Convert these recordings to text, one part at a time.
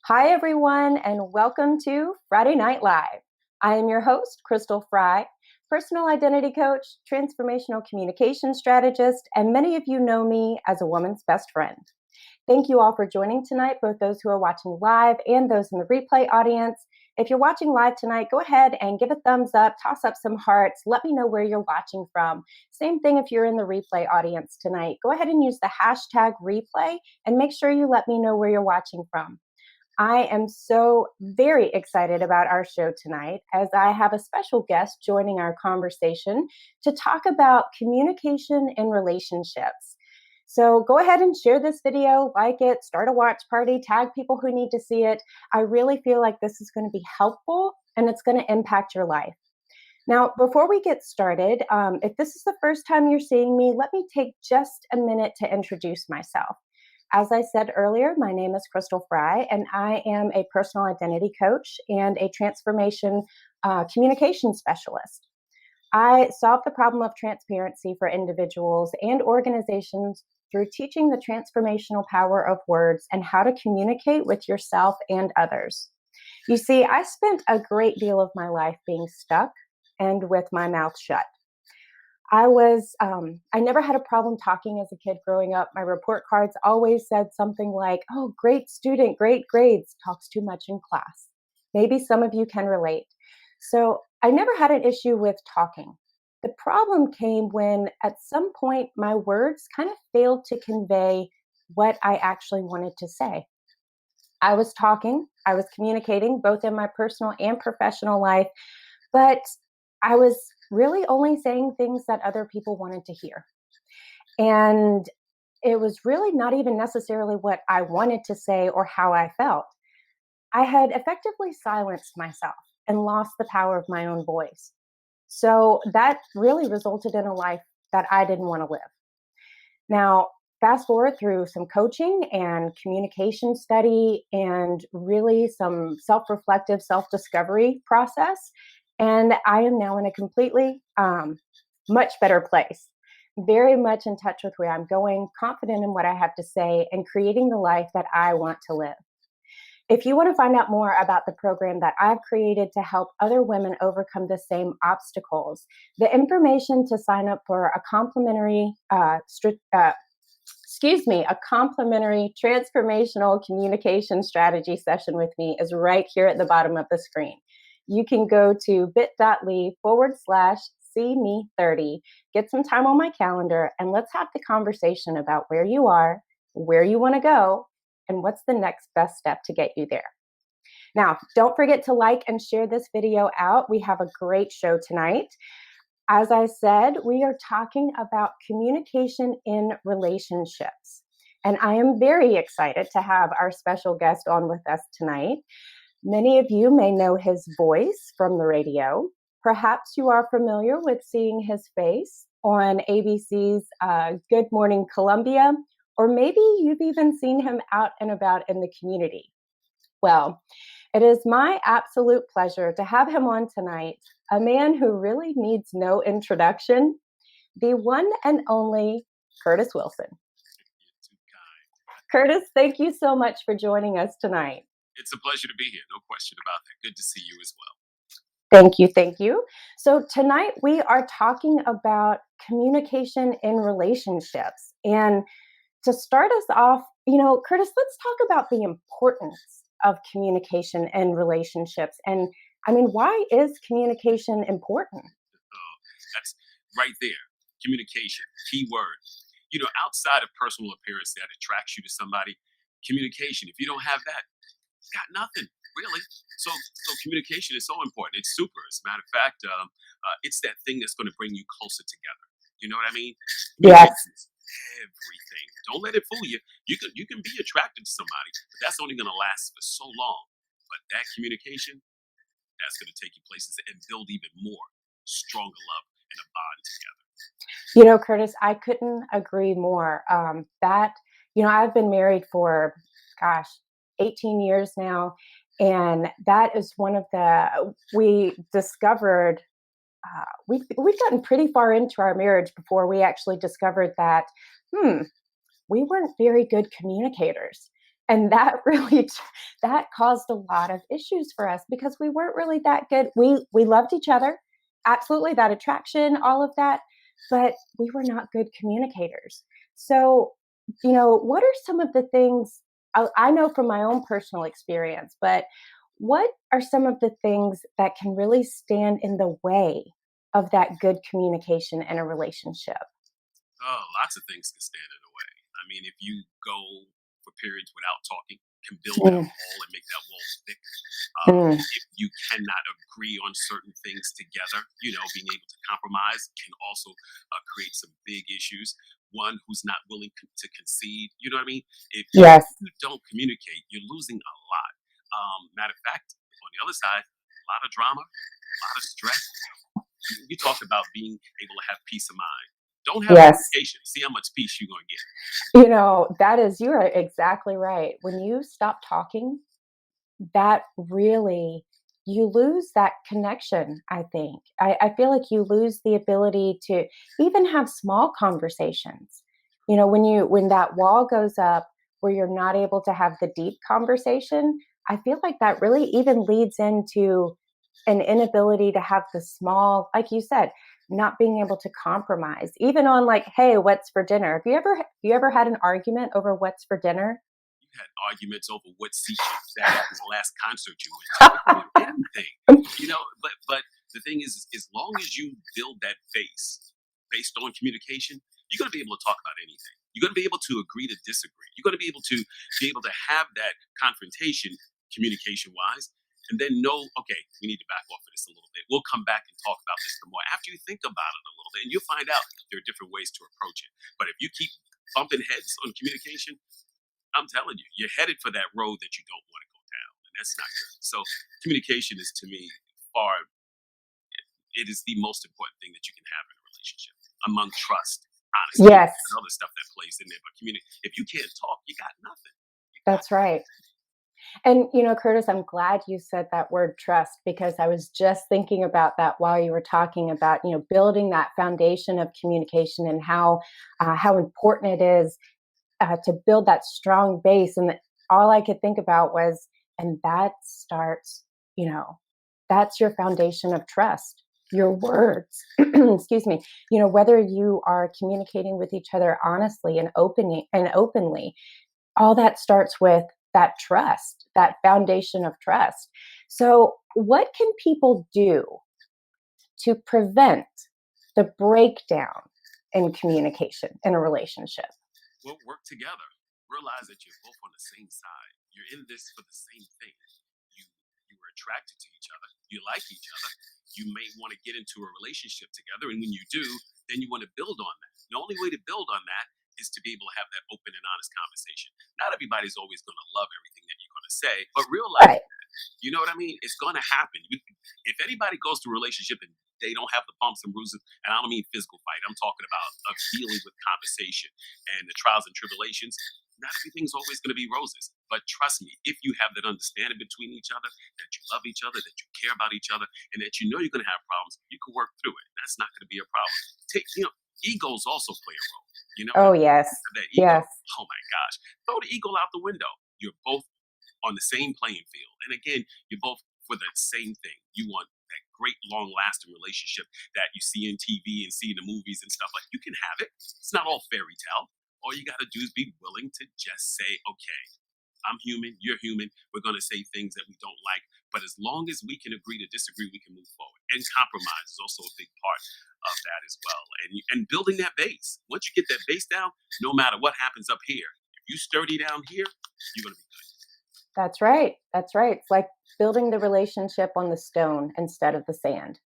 Hi, everyone, and welcome to Friday Night Live. I am your host, Crystal Freie, personal identity coach, transformational communication strategist, and many of you know me as a woman's best friend. Thank you all for joining tonight, both those who are watching live and those in the replay audience. If you're watching live tonight, go ahead and give a thumbs up, toss up some hearts, let me know where you're watching from. Same thing if you're in the replay audience tonight. Go ahead and use the hashtag replay and make sure you let me know where you're watching from. I am so very excited about our show tonight as I have a special guest joining our conversation to talk about communication in relationships. So go ahead and share this video, like it, start a watch party, tag people who need to see it. I really feel like this is going to be helpful and it's going to impact your life. Now, before we get started, if this is the first time you're seeing me, let me take just a minute to introduce myself. As I said earlier, my name is Crystal Freie, and I am a personal identity coach and a transformation communication specialist. I solve the problem of transparency for individuals and organizations through teaching the transformational power of words and how to communicate with yourself and others. You see, I spent a great deal of my life being stuck and with my mouth shut. I never had a problem talking as a kid growing up. My report cards always said something like, "Oh, great student, great grades, talks too much in class." Maybe some of you can relate. So I never had an issue with talking. The problem came when at some point my words kind of failed to convey what I actually wanted to say. I was talking, I was communicating both in my personal and professional life, but I was really only saying things that other people wanted to hear. And it was really not even necessarily what I wanted to say or how I felt. I had effectively silenced myself and lost the power of my own voice. So that really resulted in a life that I didn't want to live. Now, fast forward through some coaching and communication study and really some self-reflective, self-discovery process. And I am now in a completely much better place, very much in touch with where I'm going, confident in what I have to say, and creating the life that I want to live. If you want to find out more about the program that I've created to help other women overcome the same obstacles, the information to sign up for a complimentary a complimentary transformational communication strategy session with me is right here at the bottom of the screen. You can go to bit.ly/see me 30, get some time on my calendar, and let's have the conversation about where you are, where you want to go, and what's the next best step to get you there. Now, don't forget to like and share this video out. We have a great show tonight. As I said, we are talking about communication in relationships. And I am very excited to have our special guest on with us tonight. Many of you may know his voice from the radio. Perhaps you are familiar with seeing his face on ABC's Good Morning Columbia, or maybe you've even seen him out and about in the community. Well, it is my absolute pleasure to have him on tonight, a man who really needs no introduction, the one and only Curtis Wilson. Curtis, thank you so much for joining us tonight. It's a pleasure to be here. No question about that. Good to see you as well. Thank you. Thank you. So tonight we are talking about communication in relationships. And to start us off, Curtis, let's talk about the importance of communication in relationships. And why is communication important? That's right there. Communication, key word. Outside of personal appearance that attracts you to somebody, communication, if you don't have that, it's got nothing, really. So communication is so important. It's super. As a matter of fact, it's that thing that's going to bring you closer together. You know what I mean? Yes. Everything. Don't let it fool you. You can be attracted to somebody, but that's only going to last for so long. But that communication, that's going to take you places and build even more stronger love and a bond together. Curtis, I couldn't agree more. I've been married for, 18 years now. And that is one of we discovered, we'd gotten pretty far into our marriage before we actually discovered that, we weren't very good communicators. And that really that caused a lot of issues for us because we weren't really that good. We loved each other, absolutely, that attraction, all of that, but we were not good communicators. So, what are some of the things I know from my own personal experience, but what are some of the things that can really stand in the way of that good communication in a relationship? Oh, lots of things can stand in the way. I mean, if you go for periods without talking, can build that Mm, wall and make that wall thick. mm, If you cannot agree on certain things together, being able to compromise can also create some big issues. One who's not willing to concede, you know what I mean? If yes, you don't communicate, you're losing a lot. Matter of fact, on the other side, a lot of drama, a lot of stress. You talked about being able to have peace of mind. Don't have yes. communication. See how much peace you're going to get. You are exactly right. When you stop talking, that really, you lose that connection, I think. I feel like you lose the ability to even have small conversations. When that wall goes up where you're not able to have the deep conversation, I feel like that really even leads into an inability to have the small, like you said, not being able to compromise, even on like, hey, what's for dinner? Have you ever had an argument over what's for dinner? You had arguments over what seat you sat at in the last concert you went to. It could be anything, But the thing is, as long as you build that base based on communication, you're going to be able to talk about anything. You're going to be able to agree to disagree. You're going to be able to have that confrontation, communication wise, and then know, okay, we need to back off of this a little bit. We'll come back and talk about this some more after you think about it a little bit, and you'll find out there are different ways to approach it. But if you keep bumping heads on communication, I'm telling you, you're headed for that road that you don't want to go down, and that's not good. So communication is, to me, far it is the most important thing that you can have in a relationship, among trust, honesty. Yes, There's other stuff that plays in there, but if you can't talk, you got nothing. You got that's right. And, Curtis, I'm glad you said that word trust because I was just thinking about that while you were talking about, building that foundation of communication and how important it is to build that strong base. And all I could think about was, and that starts, you know, that's your foundation of trust, your words. Excuse me. Whether you are communicating with each other honestly and openly, all that starts with that trust, that foundation of trust. So, what can people do to prevent the breakdown in communication in a relationship? Well, work together. Realize that you're both on the same side. You're in this for the same thing. You you were attracted to each other. You like each other. You may want to get into a relationship together, and when you do, then you want to build on that. The only way to build on that is to be able to have that open and honest conversation. Not everybody's always going to love everything that you're going to say, but realize, Right. you know what I mean? It's going to happen. If anybody goes through a relationship and they don't have the bumps and bruises, and I don't mean physical fight, I'm talking about of dealing with conversation and the trials and tribulations. Not everything's always going to be roses, but trust me, if you have that understanding between each other, that you love each other, that you care about each other, and that you know you're going to have problems, you can work through it. That's not going to be a problem. Egos also play a role. Oh, And yes. that ego, Yes. oh my gosh, throw the ego out the window. You're both on the same playing field. And again, you're both for the same thing. You want that great long lasting relationship that you see in TV and see in the movies and stuff like. You can have it. It's not all fairy tale. All you got to do is be willing to just say, okay, I'm human, you're human. We're going to say things that we don't like. But as long as we can agree to disagree, we can move forward. And compromise is also a big part of that as well. And building that base. Once you get that base down, no matter what happens up here, if you sturdy down here, you're going to be good. That's right. That's right. It's like building the relationship on the stone instead of the sand.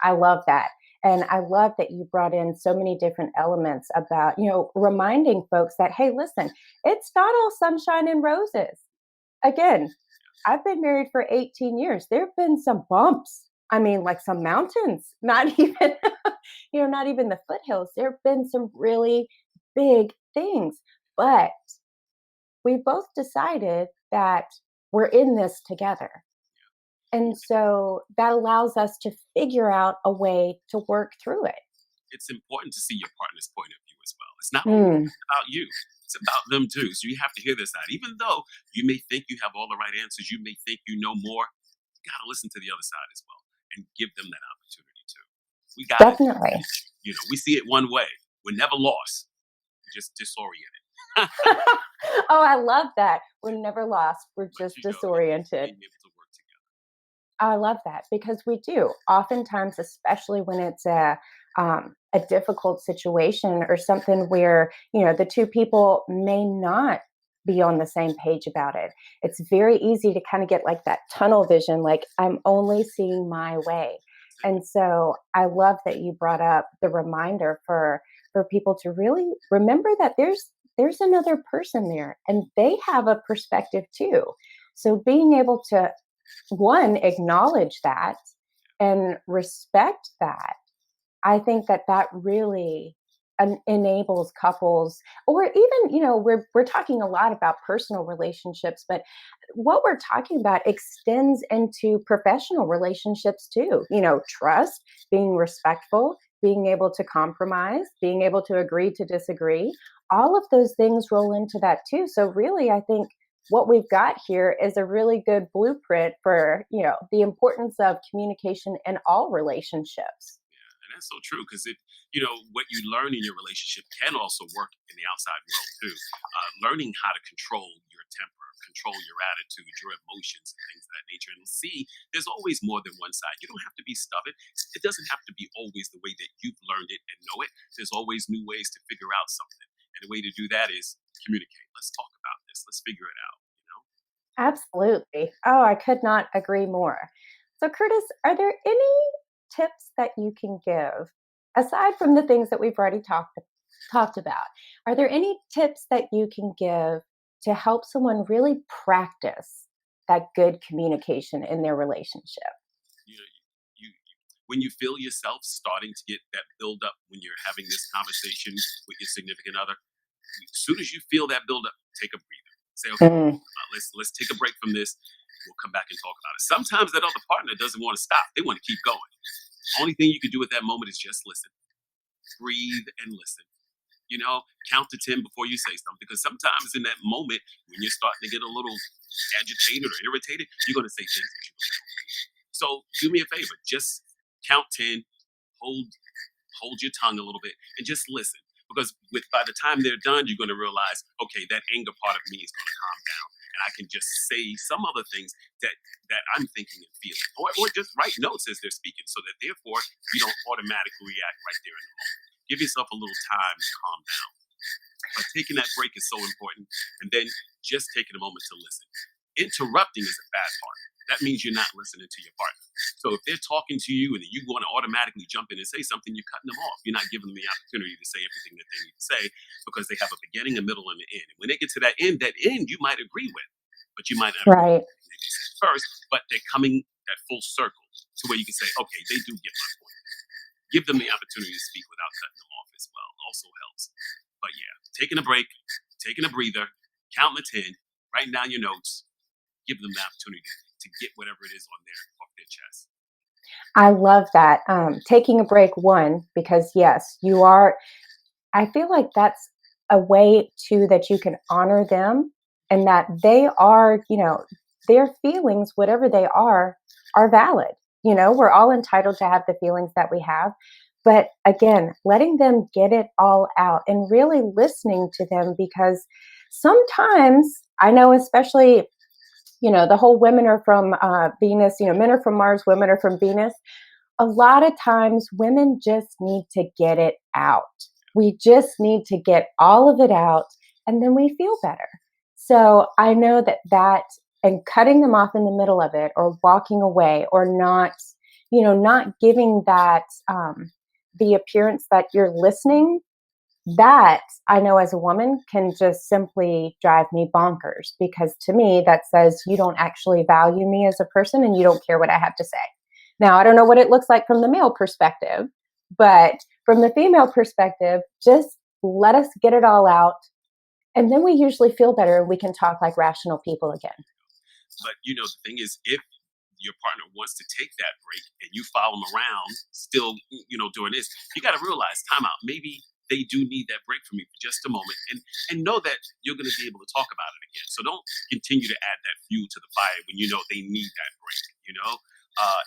I love that. And I love that you brought in so many different elements about, reminding folks that, hey, listen, it's not all sunshine and roses. Again, I've been married for 18 years. There have been some bumps. I mean, like some mountains, not even, not even the foothills. There have been some really big things. But we both decided that we're in this together. And so that allows us to figure out a way to work through it. It's important to see your partner's point of view as well. It's not always Mm, about you. It's about them too. So you have to hear this out. Even though you may think you have all the right answers, you may think you know more, you got to listen to the other side as well and give them that opportunity too. We got it. definitely. We see it one way. We're never lost. We're just disoriented. Oh, I love that. We're never lost. We're But just it's disoriented. being able to work together. I love that because we do. Oftentimes, especially when it's a difficult situation or something where, the two people may not be on the same page about it. It's very easy to kind of get like that tunnel vision, like I'm only seeing my way. That's it. And so I love that you brought up the reminder for people to really remember that there's another person there and they have a perspective too. So being able to one, acknowledge that and respect that. I think that that really enables couples, or even, we're talking a lot about personal relationships, but what we're talking about extends into professional relationships too. Trust, being respectful, being able to compromise, being able to agree to disagree. All of those things roll into that too. So really, I think what we've got here is a really good blueprint for, the importance of communication in all relationships. And that's so true because what you learn in your relationship can also work in the outside world too. Learning how to control your temper, control your attitude, your emotions, and things of that nature. And see, there's always more than one side. You don't have to be stubborn. It doesn't have to be always the way that you've learned it and know it. There's always new ways to figure out something. And the way to do that is communicate. Let's talk about this. Let's figure it out. Absolutely. Oh, I could not agree more. So, Curtis, are there any tips that you can give aside from the things that we've already talked about? Are there any tips that you can give to help someone really practice that good communication in their relationship? You know, when you feel yourself starting to get that build up when you're having this conversation with your significant other, as soon as you feel that build up, take a breather. Say, okay, Mm, let's take a break from this. We'll come back and talk about it. Sometimes that other partner doesn't want to stop; they want to keep going. Only thing you can do at that moment is just listen, breathe, and listen. Count to 10 before you say something. Because sometimes in that moment, when you're starting to get a little agitated or irritated, you're going to say things that you really don't mean. So do me a favor, just count 10, hold hold your tongue a little bit, and just listen. Because by the time they're done, you're going to realize, okay, that anger part of me is going to calm down, and I can just say some other things that I'm thinking and feeling, or just write notes as they're speaking, so that therefore you don't automatically react right there in the moment. Give yourself a little time to calm down. But taking that break is so important, and then just taking a moment to listen. Interrupting is a bad part. That means you're not listening to your partner. So if they're talking to you and you want to automatically jump in and say something, you're cutting them off. You're not giving them the opportunity to say everything that they need to say, because they have a beginning, a middle, and an end. And when they get to that end you might agree with, but you might not agree with right. everything that they said first. But they're coming that full circle to where you can say, okay, they do get my point. Give them the opportunity to speak without cutting them off as well. It also helps. But yeah, taking a break, taking a breather, counting to 10, writing down your notes, give them the opportunity to get whatever it is on off their chest. I love that. Taking a break, one, because yes, you are, I feel like that's a way too that you can honor them and that they are, their feelings, whatever they are valid. We're all entitled to have the feelings that we have. But again, letting them get it all out and really listening to them, because sometimes I know, especially, the whole women are from Venus, men are from Mars, women are from Venus. A lot of times women just need to get it out. We just need to get all of it out and then we feel better. So I know that and cutting them off in the middle of it or walking away or not giving that the appearance that you're listening, that I know as a woman can just simply drive me bonkers, because to me that says you don't actually value me as a person and you don't care what I have to say. Now, I don't know what it looks like from the male perspective, but from the female perspective, just let us get it all out. And then we usually feel better and we can talk like rational people again. But the thing is, if your partner wants to take that break and you follow them around still, doing this, you got to realize, time out. Maybe they do need that break from you for just a moment, and know that you're going to be able to talk about it again. So don't continue to add that fuel to the fire when you know they need that break.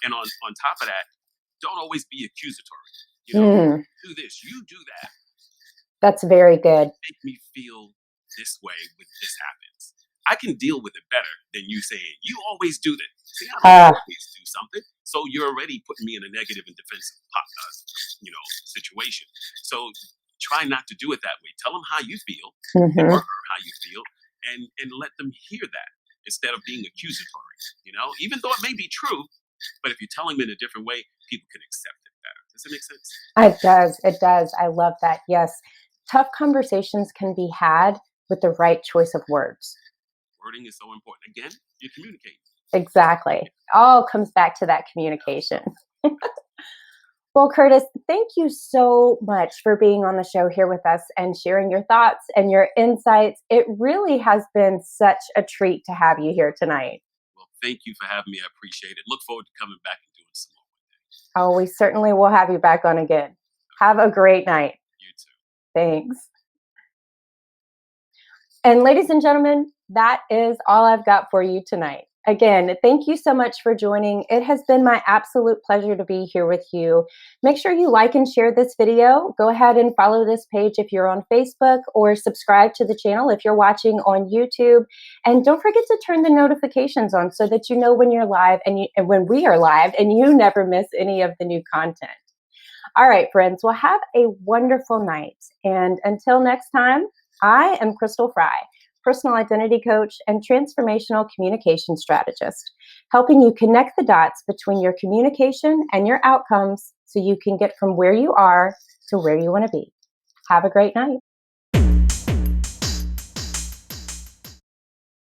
And on top of that, don't always be accusatory. Do this, you do that. That's very good. Make me feel this way when this happens. I can deal with it better than you saying, you always do this. See, I don't always do something. So you're already putting me in a negative and defensive situation. So try not to do it that way. Tell them how you feel, or how you feel, and let them hear that instead of being accusatory. Even though it may be true, but if you tell them in a different way, people can accept it better. Does it make sense? It does. It does. I love that. Yes. Tough conversations can be had with the right choice of words. Wording is so important. Again, you're communicating. Exactly. It all comes back to that communication. Well, Curtis, thank you so much for being on the show here with us and sharing your thoughts and your insights. It really has been such a treat to have you here tonight. Well, thank you for having me. I appreciate it. Look forward to coming back and doing some more. Oh, we certainly will have you back on again. Have a great night. You too. Thanks. And ladies and gentlemen, that is all I've got for you tonight. Again, thank you so much for joining. It has been my absolute pleasure to be here with you. Make sure you like and share this video. Go ahead and follow this page if you're on Facebook, or subscribe to the channel if you're watching on YouTube. And don't forget to turn the notifications on so that you know when you're live and when we are live, and you never miss any of the new content. All right, friends, well, have a wonderful night. And until next time, I am Crystal Freie, personal identity coach and transformational communication strategist, helping you connect the dots between your communication and your outcomes so you can get from where you are to where you want to be. Have a great night.